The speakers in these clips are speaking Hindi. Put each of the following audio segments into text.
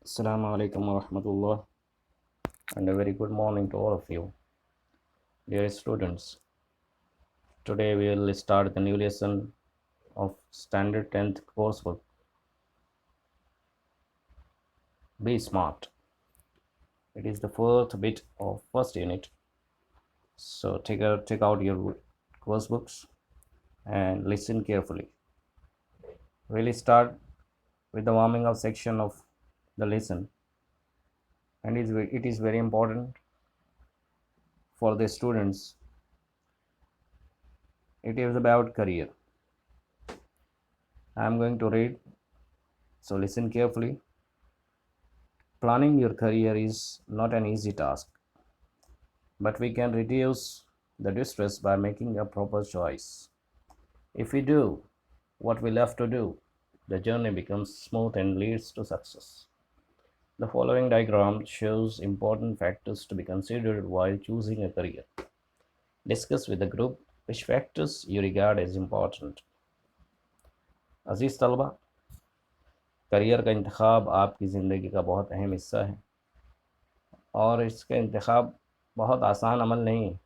Assalamu alaikum wa rahmatullah, and a very good morning to all of you, dear students. Today we will start the new lesson of Standard 10th coursework, Be Smart. It is the fourth bit of first unit. So take out your course books and listen carefully. We'll start with the warming up section of the lesson, and it is very important for the students. It is about career. I am going to read, so listen carefully. Planning your career is not an easy task, but we can reduce the distress by making a proper choice. If we do what we love to do, the journey becomes smooth and leads to success. The following diagram shows important factors to be considered while choosing a career. Discuss with the group which factors you regard as important. अजीज़ तलबा, करियर का इंतखाब आपकी ज़िंदगी का बहुत अहम हिस्सा है और इसका इंतखाब बहुत आसान अमल नहीं है।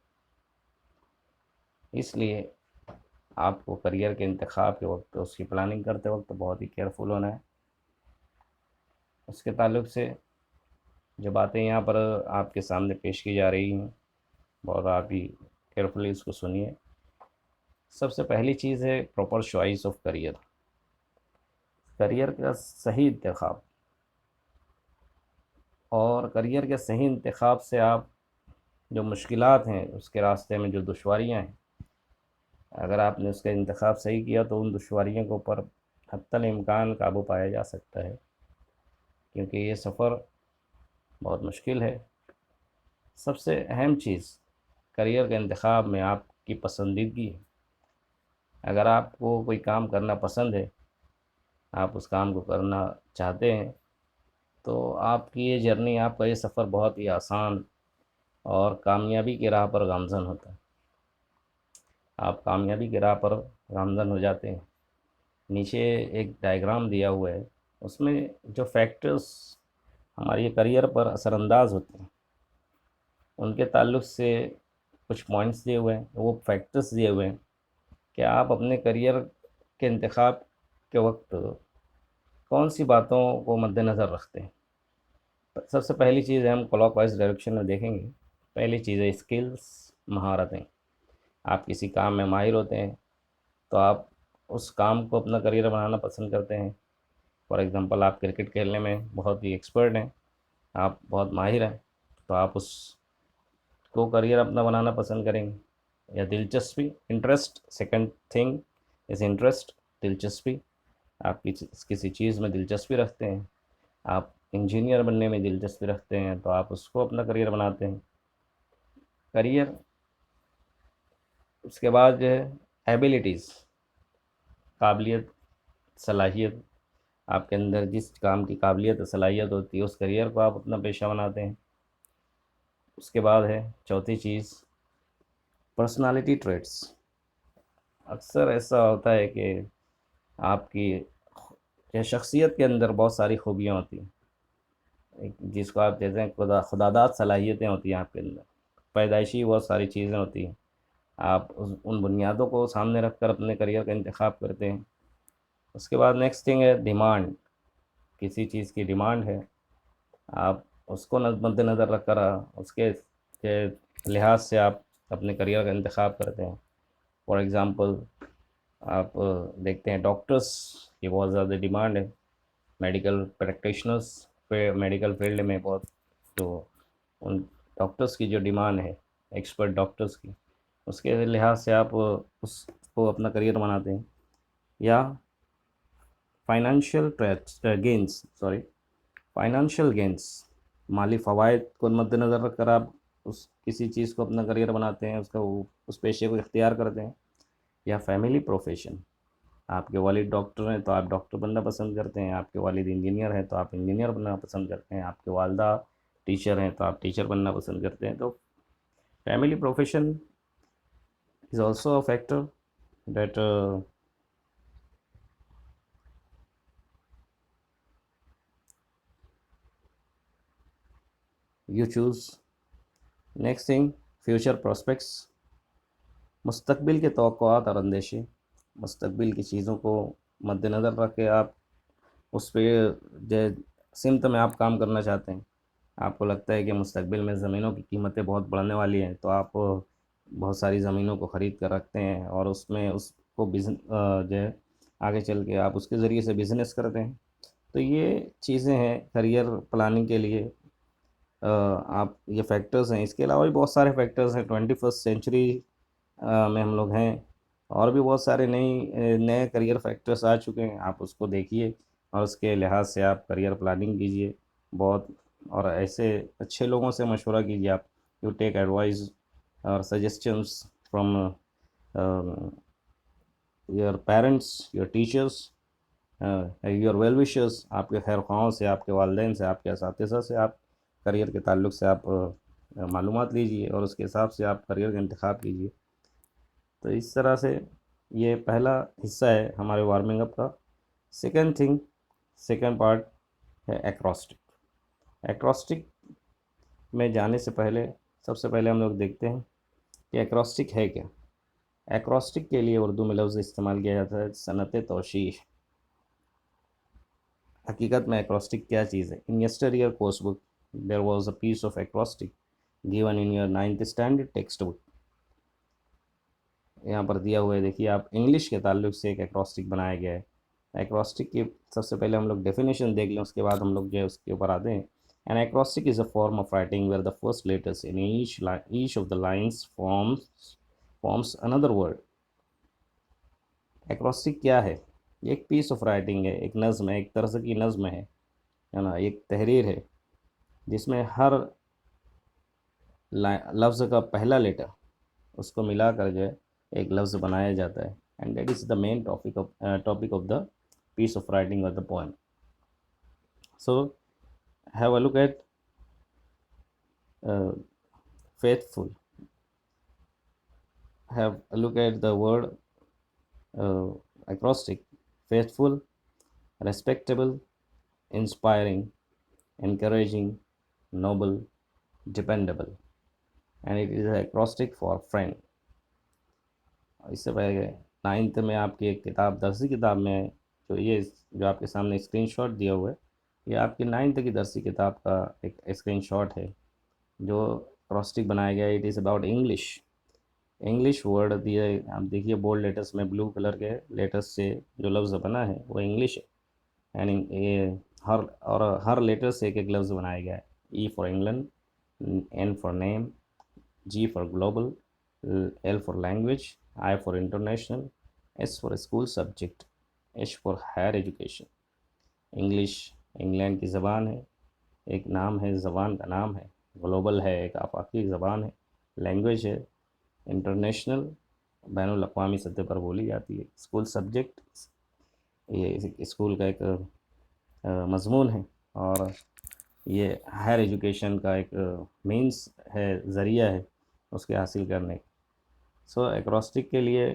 इसलिए आपको करियर के इंतखाब के वक्त उसकी प्लानिंग करते वक्त बहुत ही केयरफुल होना है। उसके ताल्लुक से जो बातें यहाँ पर आपके सामने पेश की जा रही हैं, बहुत आप ही केयरफुली इसको सुनिए। सबसे पहली चीज़ है proper choice of career. Career का सही इंतखाब, और करियर के सही इंतखाब से आप जो मुश्किलात हैं, उसके रास्ते में जो दुश्वारियाँ हैं, अगर आपने उसका इंतखाब सही किया तो उन दुश्वारियों के ऊपर हत्तल इम्कान काबू पाया जा सकता है, क्योंकि ये सफ़र बहुत मुश्किल है। सबसे अहम चीज़ करियर के इंतखाब में आपकी पसंदीदगी है। अगर आपको कोई काम करना पसंद है, आप उस काम को करना चाहते हैं, तो आपकी ये जर्नी, आपका ये सफ़र बहुत ही आसान और कामयाबी की राह पर गामज़न होता है। आप कामयाबी की राह पर गामज़न हो जाते हैं। नीचे एक डायग्राम दिया हुआ है, उसमें जो फैक्टर्स हमारे करियर पर असरअंदाज होते हैं, उनके ताल्लुक से कुछ पॉइंट्स दिए हुए हैं, वो फैक्टर्स दिए हुए हैं कि आप अपने करियर के इंतखाब के वक्त कौन सी बातों को मद्देनज़र रखते हैं। सबसे पहली चीज़ है, हम क्लॉकवाइज डायरेक्शन में देखेंगे। पहली चीज़ है स्किल्स, महारतें। आप किसी काम में माहिर होते हैं तो आप उस काम को अपना करियर बनाना पसंद करते हैं। फॉर एग्ज़ाम्पल, आप क्रिकेट खेलने में बहुत ही एक्सपर्ट हैं, आप बहुत माहिर हैं, तो आप उसको करियर अपना बनाना पसंद करेंगे। या दिलचस्पी, interest, second thing is interest, दिलचस्पी। आप किसी चीज़ में दिलचस्पी रखते हैं, आप इंजीनियर बनने में दिलचस्पी रखते हैं, तो आप उसको अपना करियर बनाते हैं। करियर, उसके बाद जो है एबिलिटीज़, काबिलियत, सलाहियत। आपके अंदर जिस काम की काबिलियत और सलाहियत होती है, उस करियर को आप अपना पेशा बनाते हैं। उसके बाद है चौथी चीज़, पर्सनालिटी ट्रेट्स। अक्सर ऐसा होता है कि आपकी या शख्सियत के अंदर बहुत सारी खूबियाँ होती हैं, जिसको आप कहते हैं खुदादाद सलाहियतें होती हैं आपके अंदर। पैदाइशी बहुत सारी चीज़ें होती हैं, आप उन बुनियादों को सामने रख कर अपने करियर का इंतखाब करते हैं। उसके बाद नेक्स्ट थिंग है डिमांड। किसी चीज़ की डिमांड है, आप उसको मद्देनज़र रख कर उसके के लिहाज से आप अपने करियर का इंतखाब करते हैं। फॉर एग्ज़ाम्पल, आप देखते हैं डॉक्टर्स की बहुत ज़्यादा डिमांड है। मेडिकल प्रैक्टिशनर्स पे मेडिकल फील्ड में बहुत, जो उन डॉक्टर्स की जो डिमांड है, एक्सपर्ट डॉक्टर्स की, उसके लिहाज से आप उसको अपना करियर बनाते हैं। या financial gains, sorry, financial gains, माली फ़वाइद को मद्देनज़र रख कर आप उस किसी चीज़ को अपना करियर बनाते हैं, उसका उस पेशे को इख्तियार करते हैं। या फैमिली प्रोफेशन, आपके वालिद डॉक्टर हैं तो आप डॉक्टर बनना पसंद करते हैं, आपके वालिद इंजीनियर हैं तो आप इंजीनियर बनना पसंद करते हैं, आपके वालदा टीचर हैं तो आप टीचर बनना पसंद करते हैं। तो family profession is also a factor that you choose. Next thing, future prospects, मुस्तकबिल के तवक्कुआत और अंदेशे, मुस्तकबिल की चीज़ों को मद्देनज़र रख के आप उस पर जो सिमत में आप काम करना चाहते हैं, आपको लगता है कि मुस्तकबिल में ज़मीनों की कीमतें बहुत बढ़ने वाली हैं, तो आप बहुत सारी ज़मीनों को ख़रीद कर रखते हैं और उसमें उसको जो है आगे चल के आप उसके ज़रिए से बिज़नेस करते हैं। तो ये चीज़ें हैं करियर प्लानिंग के लिए। आप ये फैक्टर्स हैं, इसके अलावा भी बहुत सारे फैक्टर्स हैं। 21st सेंचुरी में हम लोग हैं, और भी बहुत सारे नए करियर फैक्टर्स आ चुके हैं, आप उसको देखिए और उसके लिहाज से आप करियर प्लानिंग कीजिए बहुत। और ऐसे अच्छे लोगों से मशवरा कीजिए आप, यू टेक एडवाइस और suggestions from your parents, your teachers, your well wishers, आपके खैर ख्वाहों से, आपके वालिदैन से, आपके असातिज़ा से आप करियर के ताल्लुक़ से आप मालूमात लीजिए और उसके हिसाब से आप करियर का इंतखाब कीजिए। तो इस तरह से ये पहला हिस्सा है हमारे वार्मिंग अप का। सेकंड पार्ट है एक्रोस्टिक। एक्रोस्टिक में जाने से पहले सबसे पहले हम लोग देखते हैं कि एक्रोस्टिक है क्या। एक्रोस्टिक के लिए उर्दू में लफ्ज़ इस्तेमाल किया जाता है सनत तौशीह। हकीकत में एक्रोस्टिक क्या चीज़ है? In yesteryear course book there was a piece of acrostic given in your 9th standard text book. यहाँ पर दिया हुआ है, देखिए आप, इंग्लिश के ताल्लुक से एक एक्रोस्टिक बनाया गया है। एक्रोस्टिक की सबसे पहले हम लोग डेफिनेशन देख लें, उसके बाद हम लोग जो है उसके ऊपर आते हैं। An acrostic is a form of writing where the first letters in each of the lines forms another word. Acrostic क्या है? ये एक पीस ऑफ राइटिंग है, एक नज़्म है, एक तर्ज की नज़्म है ना, एक तहरीर है जिसमें हर लफ्ज़ का पहला लेटर उसको मिलाकर जो है एक लफ्ज़ बनाया जाता है। And that is the main topic of the piece of writing or the poem. So have a look at uh, faithful. Have a look at the word uh, acrostic: faithful, respectable, inspiring, encouraging, noble, dependable, and it is an acrostic for friend. इससे पहले 9th में आपकी एक किताब, दरसी किताब में, जो आपके सामने स्क्रीनशॉट दिया हुआ है, ये आपकी 9th की दरसी किताब का एक स्क्रीनशॉट है जो एक्रोस्टिक बनाया गया है। It is about English word दिया है, आप देखिए बोल्ड लेटर्स में ब्लू कलर के लेटर्स से जो लफ्ज़ बना है वो इंग्लिश है। एंड ये हर लेटर से एक एक लफ्ज़ बनाया गया है। E for England, N for name, G for global, L for language, I for international, S for school subject, H for higher education. English England की ज़बान है, एक नाम है, ज़बान का नाम है। ग्लोबल है, एक आफाकी ज़बान है। लैंग्वेज है, इंटरनेशनल, बैनुल अक़वामी सतह पर बोली जाती है। स्कूल सब्जेक्ट, ये स्कूल का एक मज़मून है, और ये हायर एजुकेशन का एक मीन्स है, ज़रिया है उसके हासिल करने। सो एक्रोस्टिक के लिए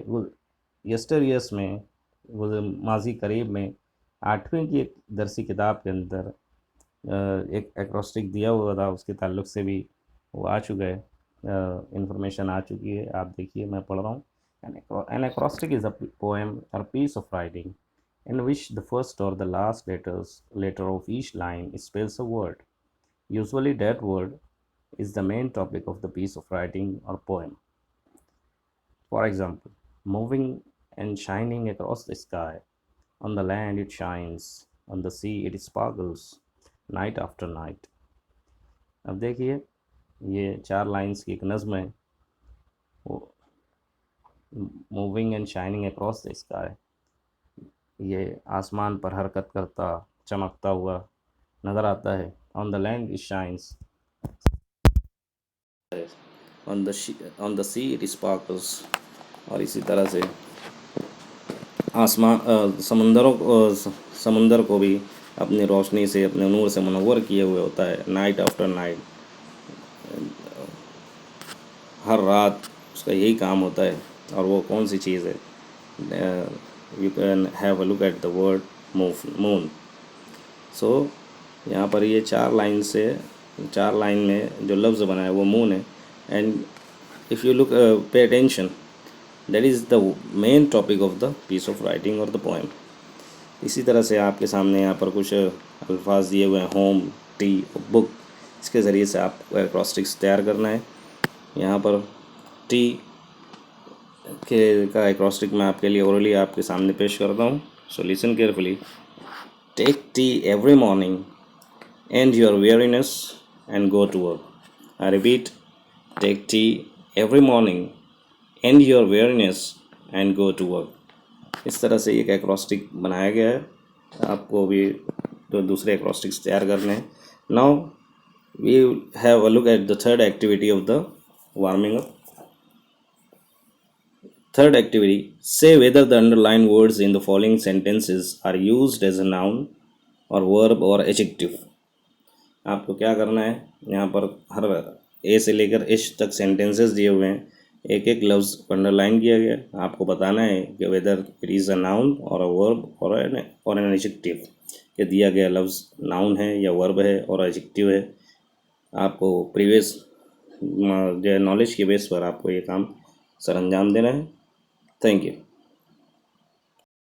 यस्टर ईयर्स में, माजी करीब में 8वीं की एक दरसी किताब के अंदर एक एक्रोस्टिक दिया हुआ था, उसके ताल्लुक़ से भी वो आ चुका है, इंफॉर्मेशन आ चुकी है। आप देखिए, मैं पढ़ रहा हूँ। An acrostic is a poem or piece of writing in which the first or the last letter of each line spells a word. Usually that word is the main topic of the piece of writing or poem. For example, moving and shining across the sky, on the land it shines, on the sea it sparkles, night after night. अब देखिए, ये 4 लाइन्स की एक नज़्म है। Moving and shining across the sky, ये आसमान पर हरकत करता, चमकता हुआ नज़र आता है। On the land it shines, on the see it sparkles, और इसी तरह से समुंदर को भी अपनी रोशनी से, अपने नूर से मुनव्वर किए हुए होता है। नाइट आफ्टर नाइट, हर रात उसका यही काम होता है। और वो कौन सी चीज़ है? You can have a look at the word moon. So यहाँ पर ये 4 लाइन से 4 लाइन में जो लफ्ज़ बना है वो मून है। And if you look pay attention, that is the main topic of the piece of writing और द पोएम। इसी तरह से आपके सामने यहाँ पर कुछ अल्फाज दिए हुए हैं, होम, टी, बुक। इसके ज़रिए से आपको एक्रोस्टिक्स तैयार करना है। यहाँ पर टी के का एक्रोस्टिक मैं आपके लिए ओरली आपके सामने पेश करता हूँ। So listen carefully. Take tea every morning, end your weariness and go to work. I repeat, take tea every morning, end your weariness and go to work. इस तरह से एक एक्रोस्टिक बनाया गया है। आपको भी तो दूसरे एक्रोस्टिक्स तैयार करने हैं। Now we have a look at the third activity of the warming up. Third activity, say whether the underlined words in the following sentences are used as a noun or verb or adjective. आपको क्या करना है, यहाँ पर हर ए से लेकर एच तक सेंटेंसेस दिए हुए हैं, एक एक लफ्ज़ अंडरलाइन किया गया। आपको बताना है कि whether it is a noun और अ वर्ब और एन एडजेक्टिव, कि दिया गया लफ्ज़ नाउन है या वर्ब है और एडजेक्टिव है। आपको प्रीवियस जो नॉलेज के बेस पर आपको ये काम सर अंजाम देना है। Thank you.